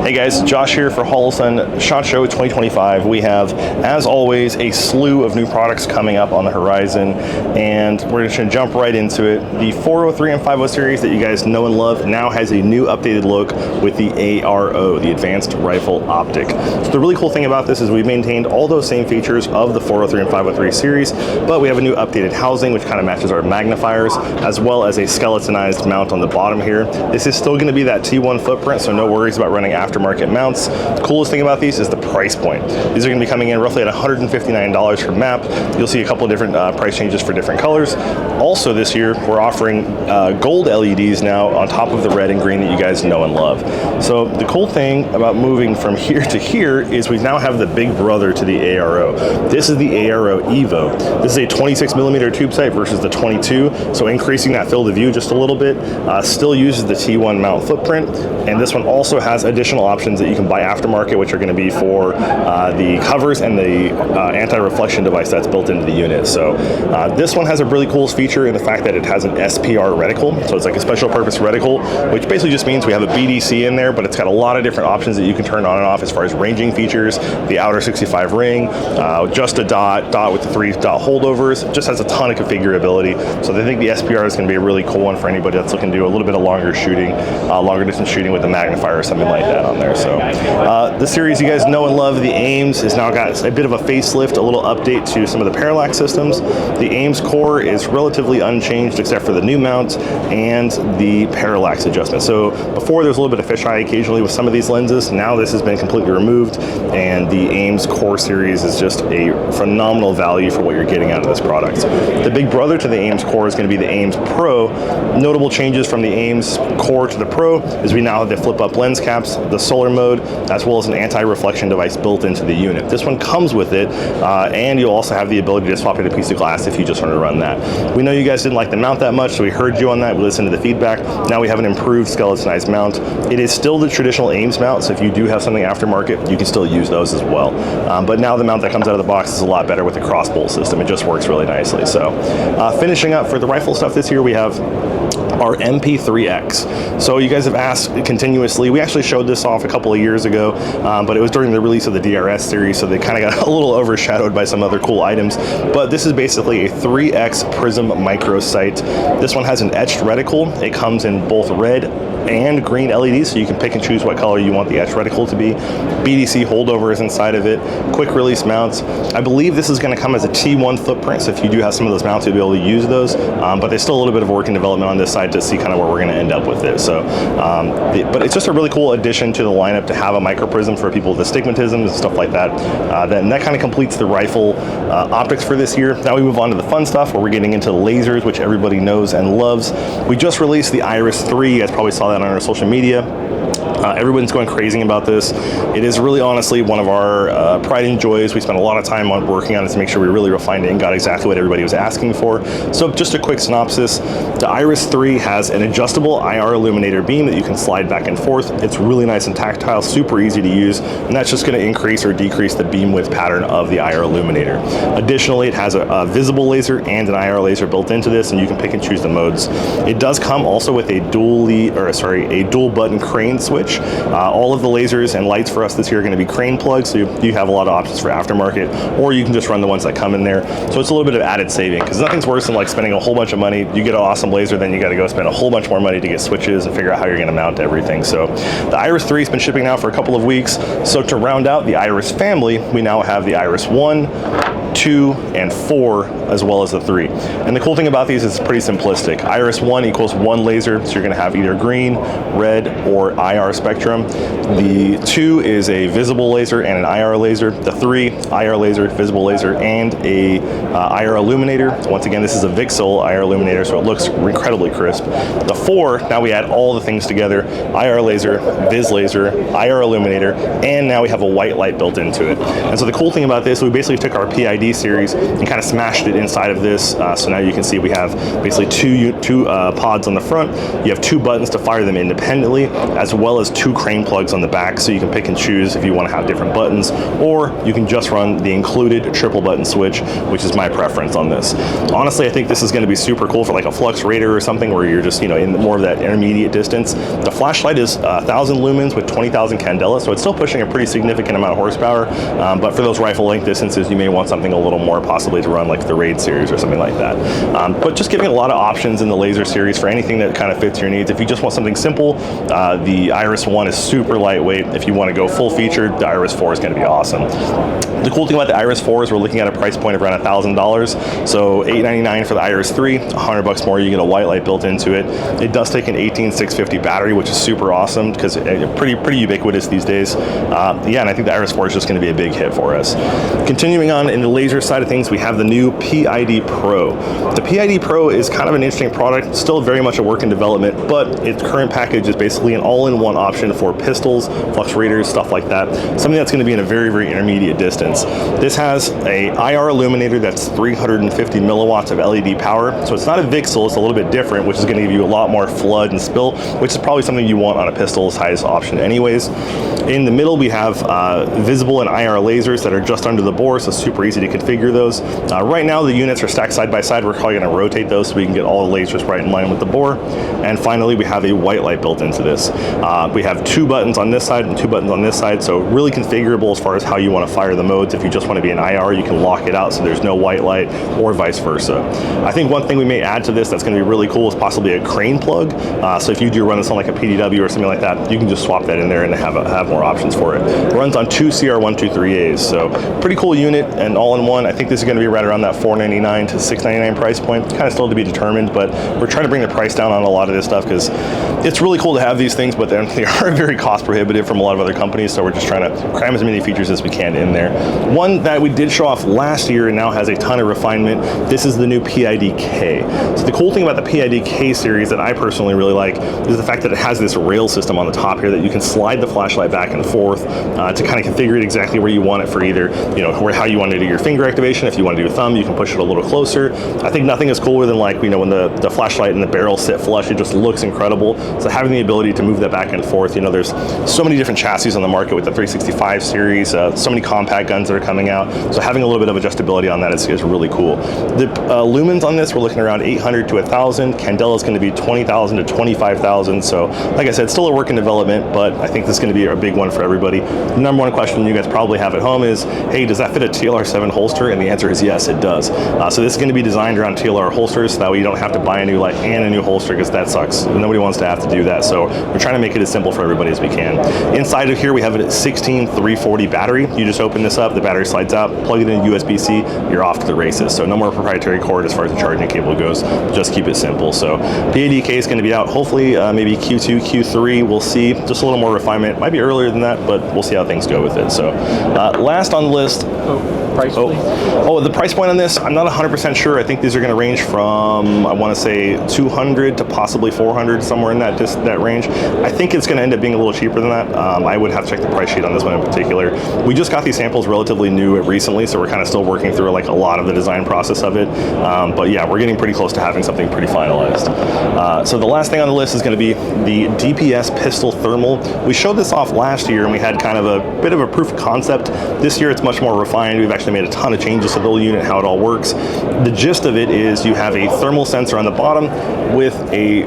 Hey guys, Josh here for Holosun SHOT Show 2025. We have, as always, a slew of new products coming up on the horizon, and we're just going to jump right into it. The 403 and 50 series that you guys know and love now has a new updated look with the ARO, the Advanced Rifle Optic. So the really cool thing about this is we've maintained all those same features of the 403 and 503 series, but we have a new updated housing which kind of matches our magnifiers, as well as a skeletonized mount on the bottom here. This is still going to be that T1 footprint, so no worries about running aftermarket mounts. The coolest thing about these is the price point. These are going to be coming in roughly at $159 for MAP. You'll see a couple of different price changes for different colors. Also this year, we're offering gold LEDs now on top of the red and green that you guys know and love. So the cool thing about moving from here to here is we now have the big brother to the ARO. This is the ARO Evo. This is a 26mm tube sight versus the 22, so increasing that field of view just a little bit. Still uses the T1 mount footprint, and this one also has additional options that you can buy aftermarket, which are going to be for the covers and the anti-reflection device that's built into the unit. So this one has a really cool feature in the fact that it has an SPR reticle, so it's like a special purpose reticle, which basically just means we have a BDC in there, but it's got a lot of different options that you can turn on and off as far as ranging features, the outer 65 ring, just a dot with the 3 dot holdovers, just has a ton of configurability. So I think the SPR is going to be a really cool one for anybody that's looking to do a little bit of longer shooting, longer distance shooting with a magnifier or something like that on there. So the series you guys know and love, the AIMS, has now got a bit of a facelift, a little update to some of the parallax systems. The AIMS core is relatively unchanged except for the new mount and the parallax adjustment. So before there was a little bit of fisheye occasionally with some of these lenses. Now this has been completely removed, and the AIMS core series is just a phenomenal value for what you're getting out of this product. The big brother to the AIMS core is going to be the AIMS Pro. Notable changes from the AIMS core to the Pro is we now have the flip-up lens caps, the solar mode, as well as an anti-reflection device built into the unit. This one comes with it, and you'll also have the ability to swap in a piece of glass if you just want to run that. We know you guys didn't like the mount that much, so we heard you on that. We listened to the feedback. Now we have an improved skeletonized mount. It is still the traditional AIMS mount, so if you do have something aftermarket, you can still use those as well. But now the mount that comes out of the box is a lot better with the crossbolt system. It just works really nicely. So finishing up for the rifle stuff this year, we have our MP3X. So you guys have asked continuously. We actually showed this off a couple of years ago, but it was during the release of the DRS series, so they kind of got a little overshadowed by some other cool items. But this is basically a 3X prism micro sight. This one has an etched reticle. It comes in both red and green LEDs, so you can pick and choose what color you want the etched reticle to be. BDC holdovers inside of it, quick release mounts. I believe this is going to come as a T1 footprint, so if you do have some of those mounts, you'll be able to use those, but there's still a little bit of work and development on this side to see kind of where we're going to end up with it. So but it's just a really cool addition to the lineup to have a micro prism for people with astigmatism and stuff like that. Then that kind of completes the rifle optics for this year. Now we move on to the fun stuff where we're getting into lasers, which everybody knows and loves. We just released the Iris 3. You guys probably saw that on our social media. Everyone's going crazy about this. It is really honestly one of our pride and joys. We spent a lot of time on working on it to make sure we really refined it and got exactly what everybody was asking for. So just a quick synopsis. The Iris 3 has an adjustable IR illuminator beam that you can slide back and forth. It's really nice and tactile, super easy to use, and that's just going to increase or decrease the beam width pattern of the IR illuminator. Additionally, it has a visible laser and an IR laser built into this, and you can pick and choose the modes. It does come also with a dual button crane switch. All of the lasers and lights for us this year are going to be crane plugs, so you have a lot of options for aftermarket, or you can just run the ones that come in there. So it's a little bit of added saving, because nothing's worse than like spending a whole bunch of money. You get an awesome laser, then you got to go spend a whole bunch more money to get switches and figure out how you're going to mount everything. So the Iris 3 has been shipping now for a couple of weeks. So to round out the Iris family, we now have the Iris 1, 2, and 4, as well as the 3. And the cool thing about these is it's pretty simplistic. Iris 1 equals 1 laser, so you're going to have either green, red, or IR spectrum. The 2 is a visible laser and an IR laser. The 3, IR laser, visible laser, and a IR illuminator. Once again, this is a VCSEL IR illuminator, so it looks incredibly crisp. The 4, now we add all the things together: IR laser, Viz laser, IR illuminator, and now we have a white light built into it. And so the cool thing about this, we basically took our PID series and kind of smashed it inside of this. So now you can see we have basically two pods on the front. You have 2 buttons to fire them independently, as well as has 2 crane plugs on the back, so you can pick and choose if you want to have different buttons, or you can just run the included triple button switch, which is my preference on this. Honestly, I think this is going to be super cool for like a Flux Raider or something where you're just, in more of that intermediate distance. The flashlight is 1,000 lumens with 20,000 candela, so it's still pushing a pretty significant amount of horsepower, but for those rifle length distances, you may want something a little more, possibly to run like the Raid series or something like that. But just giving a lot of options in the laser series for anything that kind of fits your needs. If you just want something simple, the Iris 1 is super lightweight. If you want to go full featured, the Iris 4 is going to be awesome. The cool thing about the Iris 4 is we're looking at a price point of around $1,000. So $899 for the Iris 3, $100 more, you get a white light built into it. It does take an 18650 battery, which is super awesome because pretty ubiquitous these days. Yeah, and I think the Iris 4 is just going to be a big hit for us. Continuing on in the laser side of things, we have the new PID Pro. The PID Pro is kind of an interesting product, still very much a work in development, but its current package is basically an all-in-one option for pistols, Flux Raiders, stuff like that. Something that's going to be in a very, very intermediate distance. This has a IR illuminator that's 350 milliwatts of LED power, so it's not a VCSEL, it's a little bit different, which is going to give you a lot more flood and spill, which is probably something you want on a pistol's highest option anyways. In the middle, we have visible and IR lasers that are just under the bore, so super easy to configure those. Right now, the units are stacked side by side. We're probably going to rotate those so we can get all the lasers right in line with the bore. And finally, we have a white light built into this. We have 2 buttons on this side and 2 buttons on this side, so really configurable as far as how you want to fire the modes. If you just want to be an IR, you can lock it out so there's no white light, or vice versa. I think one thing we may add to this that's going to be really cool is possibly a crane plug. So if you do run this on like a PDW or something like that, you can just swap that in there and have more options for it. It runs on 2 CR123As, so pretty cool unit and all-in-one. I think this is going to be right around that $499 to $699 price point. Kind of still to be determined, but we're trying to bring the price down on a lot of this stuff because it's really cool to have these things, but they are very cost prohibitive from a lot of other companies, so we're just trying to cram as many features as we can in there. One that we did show off last year and now has a ton of refinement, this is the new PID-K. So the cool thing about the PID-K series that I personally really like is the fact that it has this rail system on the top here that you can slide the flashlight back and forth to kind of configure it exactly where you want it for either, how you want to do your finger activation. If you want to do a thumb, you can push it a little closer. I think nothing is cooler than when the flashlight and the barrel sit flush, it just looks incredible. So having the ability to move that back and forth, there's so many different chassis on the market with the 365 series, so many compact guns that are coming out. So having a little bit of adjustability on that is really cool. The lumens on this, we're looking around 800 to 1,000. Candela is going to be 20,000 to 25,000. So like I said, still a work in development, but I think this is going to be a big one for everybody. The number one question you guys probably have at home is, hey, does that fit a TLR7 holster? And the answer is yes, it does. So this is going to be designed around TLR holsters, so that way you don't have to buy a new light and a new holster, because that sucks. Nobody wants to have to do that. So we're trying to make it as simple for everybody as we can. Inside of here, we have a 16340 battery. You just open this up, the battery slides out, plug it in USB-C, you're off to the races. So no more proprietary cord as far as the charging cable goes. Just keep it simple. So PID-K is going to be out hopefully maybe Q2, Q3. We'll see. Just a little more refinement. Might be earlier than that, but we'll see how things go with it. So last on the list. Price, please. The price point on this, I'm not 100% sure. I think these are going to range from, I want to say 200 to possibly 400, somewhere in that range. I think it's going to end up being a little cheaper than that. I would have to check the price sheet on this one in particular. We just got these samples relatively new recently, so we're kind of still working through a lot of the design process of it. But yeah, we're getting pretty close to having something pretty finalized. So the last thing on the list is going to be the DPS pistol thermal. We showed this off last year and we had kind of a bit of a proof of concept. This year it's much more refined. We've actually made a ton of changes to the whole unit, how it all works. The gist of it is you have a thermal sensor on the bottom with a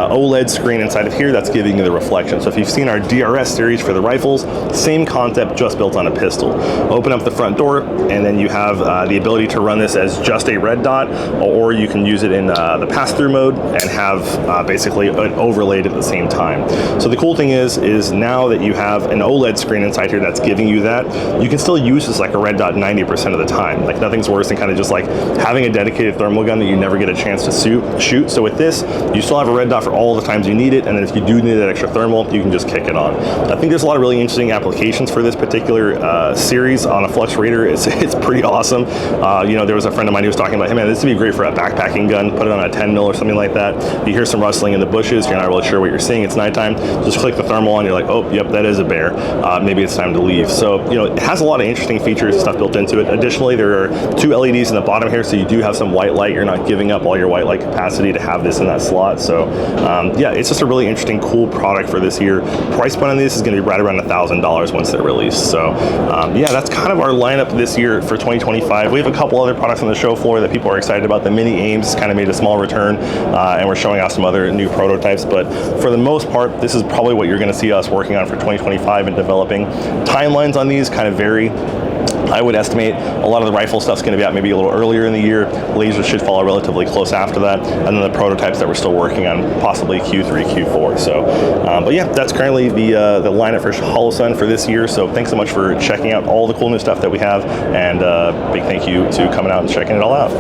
OLED screen inside of here that's giving you the reflection. So if you've seen our DRS series for the rifles, same concept, just built on a pistol. Open up the front door and then you have the ability to run this as just a red dot, or you can use it in the pass-through mode and have basically an overlaid at the same time. So the cool thing is now that you have an OLED screen inside here that's giving you that, you can still use this like a red dot 90% of the time. Like nothing's worse than kind of just like having a dedicated thermal gun that you never get a chance to shoot. So with this, you still have a red dot for all the times you need it, and then if you do need that extra thermal, you can just kick it on. I think there's a lot of really interesting applications for this particular series on a Flux Raider. It's pretty awesome. There was a friend of mine who was talking about, hey man, this would be great for a backpacking gun, put it on a 10 mil or something like that. You hear some rustling in the bushes, you're not really sure what you're seeing, it's nighttime, just click the thermal on, you're like, oh, yep, that is a bear. Maybe it's time to leave. So, it has a lot of interesting features and stuff built into it. Additionally, there are 2 LEDs in the bottom here, so you do have some white light. You're not giving up all your white light capacity to have this in that slot. So, yeah, it's just a really interesting, cool product for this this year. Price point on these is going to be right around $1,000 once they're released. So yeah, that's kind of our lineup this year for 2025. We have a couple other products on the show floor that people are excited about. The Mini Ames kind of made a small return, and we're showing off some other new prototypes. But for the most part, this is probably what you're going to see us working on for 2025 and developing. Timelines on these kind of vary. I would estimate a lot of the rifle stuff's going to be out maybe a little earlier in the year. Lasers should follow relatively close after that, and then the prototypes that we're still working on, possibly Q3, Q4. So, but yeah, that's currently the lineup for Holosun for this year. So thanks so much for checking out all the cool new stuff that we have, and big thank you to coming out and checking it all out.